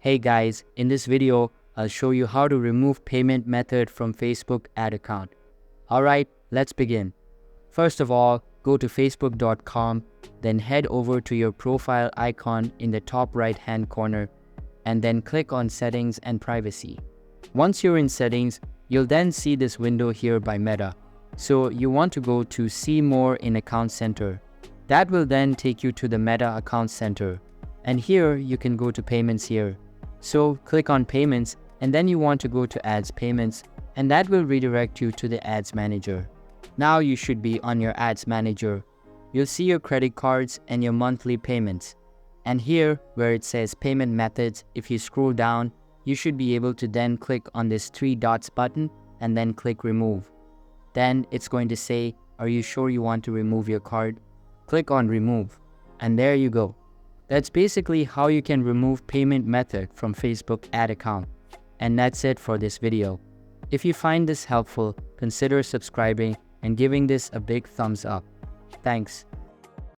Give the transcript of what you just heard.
Hey guys, in this video, I'll show you how to remove payment method from Facebook ad account. Alright, let's begin. First of all, go to facebook.com, then head over to your profile icon in the top right hand corner, and then click on Settings and Privacy. Once you're in Settings, you'll then see this window here by Meta. So you want to go to See More in Account Center. That will then take you to the Meta Account Center. And here you can go to Payments here. So click on Payments and then you want to go to Ads Payments, and that will redirect you to the Ads Manager. Now you should be on your Ads Manager. You'll see your credit cards and your monthly payments. And here where it says Payment Methods, if you scroll down, you should be able to then click on this 3 dots button and then click Remove. Then it's going to say, are you sure you want to remove your card? Click on Remove. And there you go. That's basically how you can remove payment method from Facebook ad account. And that's it for this video. If you find this helpful, consider subscribing and giving this a big thumbs up. Thanks.